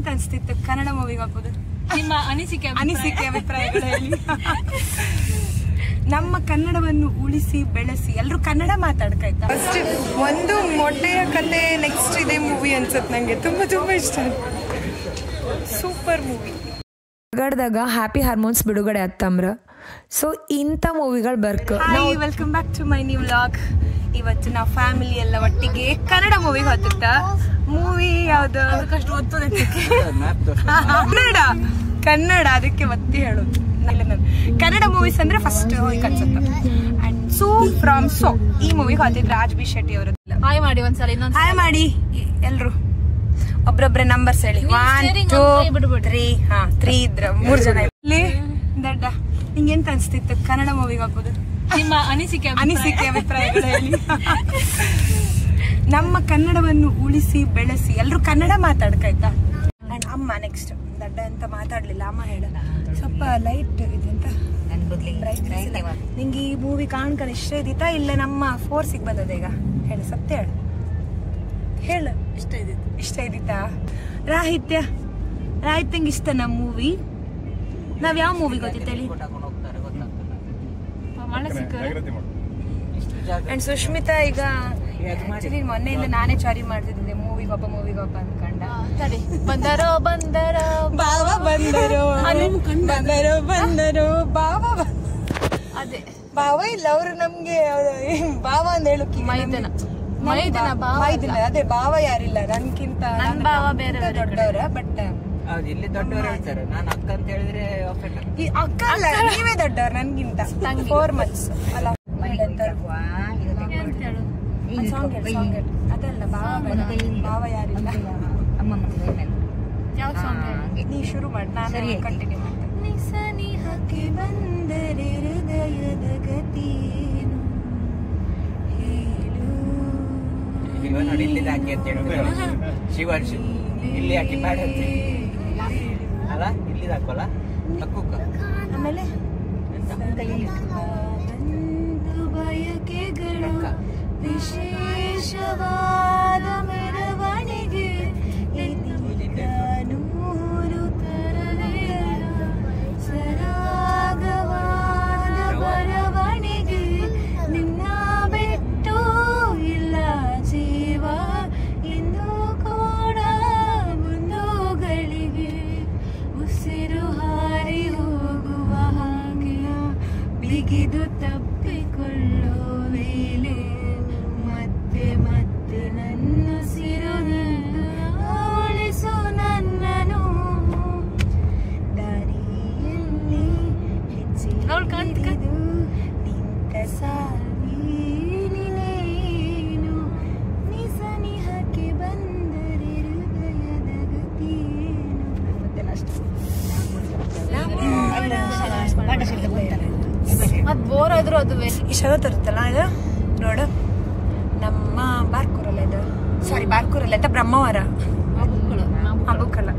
ನಿಂಗೆಂತ ಅನ್ಸ್ತಿತ್ತು ಕನ್ನಡ ಮೂವಿಗೆ ಹಾಕೋದು? ನಿಮ್ಮ ಅನಿಸಿಕೆ ಅಭಿಪ್ರಾಯಗಳು ಹೇಳಿ. ನಮ್ಮ ಕನ್ನಡವನ್ನು ಉಳಿಸಿ ಬೆಳೆಸಿ ಎಲ್ಲರೂ ಕನ್ನಡ ಮಾತಾಡ್ಕಾಯ್ತಾ. ಫಸ್ಟ್ ಒಂದು ಮೊಟ್ಟೆಯ ಕತೆ, ನೆಕ್ಸ್ಟ್ ಇದೆ ಮೂವಿ ಅನ್ಸುತ್ತೆ. ನಂಗೆ ತುಂಬಾ ತುಂಬಾ ಇಷ್ಟ. Super movie. ಗಡ್ದಾಗ ಹ್ಯಾಪಿ ಹಾರ್ಮೋನ್ಸ್ ಬಿಡುಗಡೆ ಆಗ್ತಂಬ್ರ. ಸೊ ಇಂಥ ಮೂವಿಗಳು ಬರ್ಕ. Welcome back to my new vlog. ಇವತ್ತು ನಾವು ಫ್ಯಾಮಿಲಿ ಎಲ್ಲ ಒಟ್ಟಿಗೆ ಕನ್ನಡ ಮೂವಿಗೆ ಹೋಗ್ತಿತ್ತ. ಮೂವಿ ಯಾವ್ದು? ಅದಕ್ಕಷ್ಟು ಒತ್ತದ ಕನ್ನಡ ಅದಕ್ಕೆ ಒತ್ತಿ ಹೇಳೋದು. ಕನ್ನಡ ಮೂವೀಸ್ ಅಂದ್ರೆ ಫಸ್ಟ್ ಹೋಗಿ ಅನ್ಸುತ್ತೆ. ಅಂಡ್ ಸೋ ಫ್ರಮ್ ಸೋ ಈ ಮೂವಿಗೆ ಹೋಗ್ತಿದ್ರು ರಾಜ್ ಬಿ ಶೆಟ್ಟಿ ಅವರು. ಹಾಯ್ ಮಾಡಿ ಒಂದ್ಸಲ. ಇನ್ನೊಂದು ಹಾಯ್ ಮಾಡಿ ಎಲ್ರು. ಒಬ್ರೊಬ್ರೆ ನಂಬರ್ಸ್ ಹೇಳಿ. 1 2 3. 3 ಇದ್ರ 3 ಜನ ಇಲ್ಲಿ. ದಡ್ಡ ನಿಂಗೆಂತ ಅನ್ಸ್ತಿತ್ತು ಕನ್ನಡ ಮೂವಿಗೆ ಹಾಕೋದು? ನಿಮ್ಮ ಅನಿಸಿಕೆ ಅಭಿಪ್ರಾಯಗಳು ಹೇಳಿ. ನಮ್ಮ ಕನ್ನಡವನ್ನು ಉಳಿಸಿ ಬೆಳೆಸಿ ಎಲ್ಲರೂ ಕನ್ನಡ ಮಾತಾಡ್ಕಾಯ್ತಾ. ಅಂಡ್ ಅಮ್ಮ ನೆಕ್ಸ್ಟ್. ದಡ್ಡ ಅಂತ ಮಾತಾಡ್ಲಿಲ್ಲ, ಅಮ್ಮ ಹೇಳ ಸ್ವಲ್ಪ ಲೈಟ್ ಇದೆಂತ ನಿಂಗೆ ಈ ಮೂವಿ ಕಾಣ್ಕೊಂಡು ಇಷ್ಟ ಇದ್ದಿತ್ತಾ ಇಲ್ಲ ನಮ್ಮ ಫೋರ್ಸಿಗೆ ಬಂದದ ಈಗ? ಹೇಳು, ಸತ್ಯ ಹೇಳು. ಹೇಳು, ಇಷ್ಟ ಇದ್ದಿತ್ತಾ? ರಾಹಿತ್ಯಂಗೆ ಇಷ್ಟ ನಮ್ಮ ಮೂವಿ. ನಾವ್ ಯಾವ ಮೂವಿಗೆ ಹೋಗಿತ್ತೇಳಿ? ಅಂಡ್ ಸುಷ್ಮಿತಾ ಈಗ ಮೊನ್ನೆಯಿಂದ ನಾನೇ ಚಾರಿ ಮಾಡ್ತಿದ್ದೆ ಮೂವಿಗೆ ಒಬ್ಬ ಅನ್ಕೊಂಡ. ಬಂದರೋ ಬಾವ ಬಂದರೋ ಅದೇ ಬಾವ ಇಲ್ಲ ಅವರು ನಮ್ಗೆ ಬಾವ ಅಂತ ಹೇಳು. ಮೈದನ ಅದೇ ಬಾವ ಯಾರಿಲ್ಲ ನನ್ಕಿಂತ. ನನ್ ಬಾವ ಬೇರೆ ದೊಡ್ಡವರ. ಬಟ್ ಇಲ್ಲಿ ದೊಡ್ಡವರು ಹೇಳ್ತಾರೆ, ನಾನು ಅಕ್ಕ ಅಂತ ಹೇಳಿದ್ರೆ ಈ ಅಕ್ಕ ಅಲ್ಲ, ನೀವೇ ದೊಡ್ಡವ್ರು ನನ್ಗಿಂತ 4 months ಅಲ್ಲ. ಅದಲ್ಲ ಬಾವ ಯಾರಿಲ್ಲ. ಯಾವ ಸಾಂಗ್? ನೀ ಶುರು ಮಾಡಿ, ನಾನು ಕಂಟಿನ್ಯೂ ಮಾಡ್ತೇನೆ. ಹಾಕಿ ಬಂದರೆ ಹೃದಯದ ಗತಿನು ಹೇಳು. ನೋಡಿ ಇಲ್ಲಿ ಹಾಕಿ ಅಂತ ಹೇಳಿದ್ರು ಶಿವಾಂಶಿ. ಇಲ್ಲಿ ಹಾಕಿ ಬೇಡ ಅಲ್ಲ, ಇಲ್ಲಿ ಹಾಕೋಲ್ಲ ತಕ್ಕುಕ್ಕ. ಆಮೇಲೆ ಬಯಕೆಗಳು ವಿಶೇಷವಾದ ಮೆರವಣಿಗೆ ನೂರು ತರಲೆಯ ಸರಾಗವಾದ ಬರವಣಿಗೆ. ನಿನ್ನ ಬಿಟ್ಟು ಇಲ್ಲ ಜೀವ ಇನ್ನೂ ಕೂಡ ಮುಂದುಗಳಿಗೆ. ಉಸಿರು ಹಾರಿ ಹೋಗುವ ಹಾಗೆ ಬಿಗಿದು ತಪ್ಪಿಕೊಳ್ಳೋ ವೇಳೆ ಮತ್ತೆ ಮತ್ತೆ ನನ್ನ ಸಿರುನನ್ನು ಆಳಿಸು ನನ್ನನು. ದಾರಿಯಲ್ಲಿ ಹೆಚ್ಚಿದು ನಿಂತ ಸಾಗಿ ನೀನೇನು ನಿಸನಿಹಕ್ಕೆ ಬಂದರೆ ಹೃದಯದ ಗತಿಯೇನು. ಅದ್ ಬೋರ್ ಆದ್ರೂ ಅದುವೇ ಇಷ್ಟ ತರುತ್ತಲ್ಲ ಇದು ನೋಡು. ನಮ್ಮ ಬಾರ್ಕೂರಲ್ಲ ಇದು, ಸಾರಿ ಬಾರ್ಕೂರಲ್ಲ ಅಂತ ಬ್ರಹ್ಮವರ. ಅಬುಕಲ್ಲ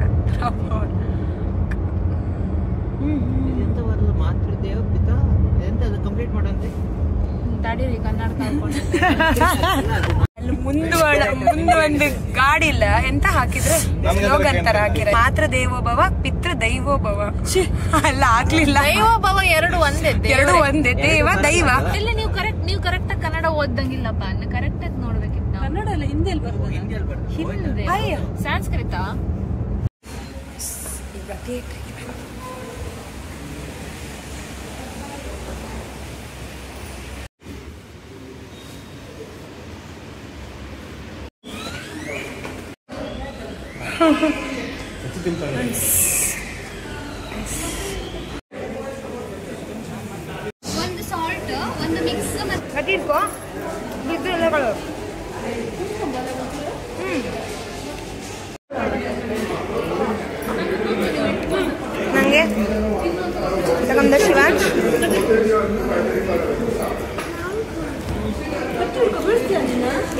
ಅಲ್ಲಿ ಮುಂದೊಂದು ಗಾಡಿ ಇಲ್ಲ ಎಂತ ಹಾಕಿದ್ರೆ ಸ್ಲೋಗನ್ ತರ ಹಾಕಿರ. ಮಾತ್ರ ದೇವೋಭವ ಪಿತೃ ದೈವೋಭವ ಅಲ್ಲ ಹಾಕ್ಲಿಲ್ಲ. ದೈವೋಭವ ಎರಡು ಒಂದೇ ದೇವ ದೈವ. ಇಲ್ಲ ನೀವು ಕರೆಕ್ಟ್ ಕನ್ನಡ ಓದ್ದಂಗಿಲ್ಲಪ್ಪ. ಕರೆಕ್ಟ್ ಆಗಿ ನೋಡ್ಬೇಕಿತ್ತು. ಕನ್ನಡ ಅಲ್ಲ, ಹಿಂದಿ ಹಿಂದೆ ಸಂಸ್ಕೃತ. ಒಂದು ಸಾಲ್ಟ್, ಒಂದು ಮಿಕ್ಸ್ ಮತ್ತೆ ಇಟ್ಕೋ ಬಿದ್ದೆಲ್ಲಗಳು. ನಂಗೆ ತಗೊಂಡ ಶಿವಾಂಶ್.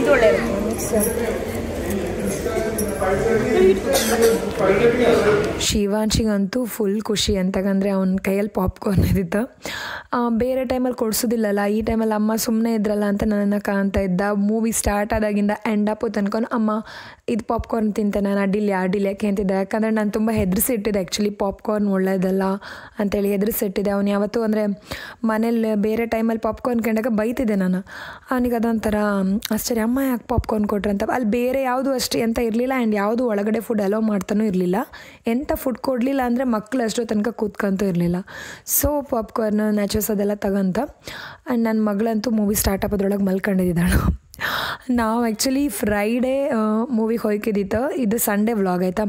ಇದು ಒಳ್ಳೆಯದು ಮಿಕ್ಸ್. ಶಿವಾಂಶಿಗಂತೂ ಫುಲ್ ಖುಷಿ ಅಂತಕಂದರೆ ಅವನ ಕೈಯಲ್ಲಿ ಪಾಪ್ಕಾರ್ನ್ ಇದ್ದಿತ್ತು. ಬೇರೆ ಟೈಮಲ್ಲಿ ಕೊಡಿಸೋದಿಲ್ಲಲ್ಲ, ಈ ಟೈಮಲ್ಲಿ ಅಮ್ಮ ಸುಮ್ಮನೆ ಇದ್ರಲ್ಲ ಅಂತ ನನ್ನನ್ನು ಕಾಣ್ತಾ ಇದ್ದ. ಮೂವಿ ಸ್ಟಾರ್ಟ್ ಆದಾಗಿಂದ ಎಂಡ್ ಅಪ್ಪು ತನ್ಕೊಂಡು ಅಮ್ಮ ಇದು ಪಾಪ್ಕಾರ್ನ್ ತಿಂತೆ, ನಾನು ಅಡ್ಡಿಲ್ಲ ಯಾಕೆ ಅಂತಿದ್ದೆ. ಯಾಕಂದರೆ ನಾನು ತುಂಬ ಹೆದರಿಸಿಟ್ಟಿದ್ದೆ ಆ್ಯಕ್ಚುಲಿ, ಪಾಪ್ಕಾರ್ನ್ ಒಳ್ಳೇದಲ್ಲ ಅಂತೇಳಿ ಹೆದರಿಸಿಟ್ಟಿದ್ದೆ. ಅವ್ನು ಯಾವತ್ತೂ ಅಂದರೆ ಮನೇಲಿ ಬೇರೆ ಟೈಮಲ್ಲಿ ಪಾಪ್ಕಾರ್ನ್ ಕಂಡಾಗ ಬೈತಿದ್ದೆ ನಾನು. ಅವನಿಗೆ ಅದೊಂಥರ ಆಶ್ಚರ್ಯ, ಅಮ್ಮ ಯಾಕೆ ಪಾಪ್ಕಾರ್ನ್ ಕೊಟ್ರೆ ಅಂತ. ಅಲ್ಲಿ ಬೇರೆ ಯಾವುದು ಅಷ್ಟು ಎಂತ ಇರಲಿಲ್ಲ ಆ್ಯಂಡ್ ಯಾವುದು ಒಳಗಡೆ ಫುಡ್ ಅಲೋ ಮಾಡ್ತಾನೂ ಇರಲಿಲ್ಲ. ಎಂಥ ಫುಡ್ ಕೊಡಲಿಲ್ಲ ಅಂದರೆ ಮಕ್ಕಳು ಅಷ್ಟೋ ತನಕ ಕೂತ್ಕೊಂತೂ ಇರಲಿಲ್ಲ. ಸೊ ಪಾಪ್ಕಾರ್ನ್ ನ್ಯಾಚುರಲ್ಸ್ ಅದೆಲ್ಲ ತಗೊಂತ. ಆ್ಯಂಡ್ ನನ್ನ ಮಗಳಂತೂ ಮೂವಿ ಸ್ಟಾರ್ಟ್ ಆಗೋದ್ರೊಳಗೆ ಮಲ್ಕೊಂಡಿದ್ದಾಳು. ನಾವು ಆ್ಯಕ್ಚುಲಿ ಫ್ರೈಡೇ ಮೂವಿಗೆ ಹೋಯ್ಕಿದ್ದಿತ್ತು. ಇದು ಸಂಡೇ ವ್ಲಾಗ್ ಆಯಿತಾ.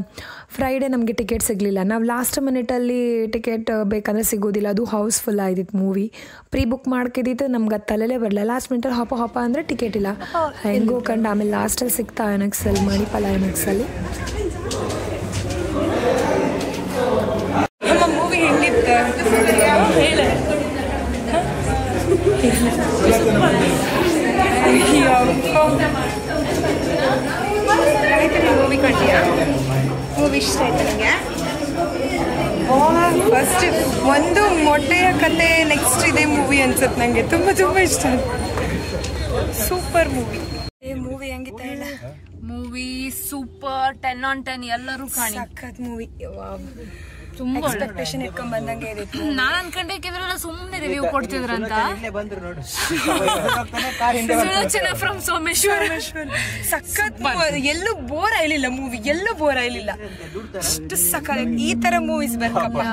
ಫ್ರೈಡೇ ನಮಗೆ ಟಿಕೆಟ್ ಸಿಗಲಿಲ್ಲ. ನಾವು ಲಾಸ್ಟ್ ಮಿನಿಟಲ್ಲಿ ಟಿಕೆಟ್ ಬೇಕಂದರೆ ಸಿಗೋದಿಲ್ಲ, ಅದು ಹೌಸ್ಫುಲ್ ಆಗಿತ್ತು ಮೂವಿ. ಪ್ರೀ ಬುಕ್ ಮಾಡ್ಕಿದ್ದಿತ್ತು, ನಮ್ಗೆ ಅದು ತಲೆಯಲ್ಲೇ ಬರಲಿಲ್ಲ. ಲಾಸ್ಟ್ ಮಿನಿಟಲ್ಲಿ ಹಪ ಅಂದರೆ ಟಿಕೆಟ್ ಇಲ್ಲ. ಹೆಂಗೂ ಕಂಡು ಆಮೇಲೆ ಲಾಸ್ಟಲ್ಲಿ ಸಿಗ್ತಾ ಐನಾಕ್ಸಲ್ಲಿ, ಮಣಿಪಾಲ ಐನಾಕ್ಸಲ್ಲಿ. ಮೂವಿ ಹೆಂಗಿತ್ತು ಹೇಳ. ಮೂವಿ ಕಂಡಿಯಾ? ಮೂವಿ ಇಷ್ಟ ಆಯ್ತು ನನಗೆ. ಫಸ್ಟ್ ಒಂದು ಮೊಟ್ಟೆಯ ಕತೆ, ನೆಕ್ಸ್ಟ್ ಇದೆ ಮೂವಿ ಅನ್ಸುತ್ತೆ ನನಗೆ. ತುಂಬ ಇಷ್ಟ. Super movie. ಮೂವಿ ಹೆಂಗಿತ್ತು ಹೇಳ? ಮೂವಿ ಸೂಪರ್, 10 on 10 ಎಲ್ಲರೂ ಕಾಣಿ. ಸಖತ್ ಮೂವಿ. ತುಂಬಾ ಎಕ್ಸ್ಪೆಕ್ಟೇಷನ್ ಇಟ್ಕೊಂಡ್ ಬಂದಂಗೆ ಇದೆ. ನಾನು ಅನ್ಕೊಂಡೆ ಇವರೆಲ್ಲ ಸುಮ್ಮನೆ ರಿವ್ಯೂ ಕೊಡ್ತಿದ್ರಂತ. ಫ್ರಮ್ ಸೋಮೇಶ್ವರ್. ಸಖತ್ ಎಲ್ಲೂ ಬೋರ್ ಆಗ್ಲಿಲ್ಲ ಮೂವಿ, ಎಲ್ಲೂ ಬೋರ್ ಆಗ್ಲಿಲ್ಲ. ಅಷ್ಟು ಸಖತ್. ಈ ತರ ಮೂವೀಸ್ ಬೇಕಪ್ಪ.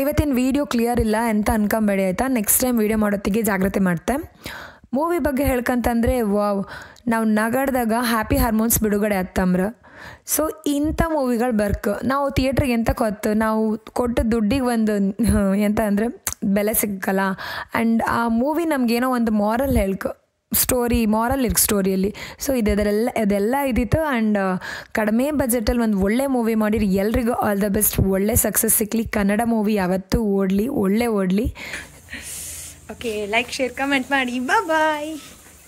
ಇವತ್ತಿನ ವಿಡಿಯೋ ಕ್ಲಿಯರ್ ಇಲ್ಲ ಅಂತ ಅನ್ಕೊಂಬೇಡಿ ಆಯಿತಾ. ನೆಕ್ಸ್ಟ್ ಟೈಮ್ ವಿಡಿಯೋ ಮಾಡೋತ್ತಿಗೆ ಜಾಗ್ರತೆ ಮಾಡ್ತೆ. ಮೂವಿ ಬಗ್ಗೆ ಹೇಳ್ಕಂತಂದರೆ ವಾವ್, ನಾವು ನಗಡ್ದಾಗ ಹ್ಯಾಪಿ ಹಾರ್ಮೋನ್ಸ್ ಬಿಡುಗಡೆ ಆತ್ತಂಬ್ರ. ಸೊ ಇಂಥ ಮೂವಿಗಳು ಬರ್ಕು ನಾವು ಥಿಯೇಟ್ರಿಗೆ ಎಂತ ಕೊತ್ತು, ನಾವು ಕೊಟ್ಟ ದುಡ್ಡಿಗೆ ಒಂದು ಎಂತ ಅಂದರೆ ಬೆಲೆ ಸಿಕ್ಕಲ್ಲ. ಆ್ಯಂಡ್ ಆ ಮೂವಿ ನಮಗೇನೋ ಒಂದು ಮಾರಲ್ ಮಾರಲ್ ಇರ್ಕ ಸ್ಟೋರಿಯಲ್ಲಿ. ಸೊ ಇದೆಲ್ಲ ಇದ್ದಿತ್ತು. ಆ್ಯಂಡ್ ಕಡಿಮೆ ಬಜೆಟಲ್ಲಿ ಒಂದು ಒಳ್ಳೆ ಮೂವಿ ಮಾಡಿರಿ. ಎಲ್ರಿಗೂ ಆಲ್ ದ ಬೆಸ್ಟ್. ಒಳ್ಳೆ ಸಕ್ಸಸ್ ಸಿಕ್ಕಲಿ. ಕನ್ನಡ ಮೂವಿ ಯಾವತ್ತೂ ಓಡಲಿ. ಓಕೆ, ಲೈಕ್, ಶೇರ್, ಕಮೆಂಟ್ ಮಾಡಿ. ಬಾಯ್.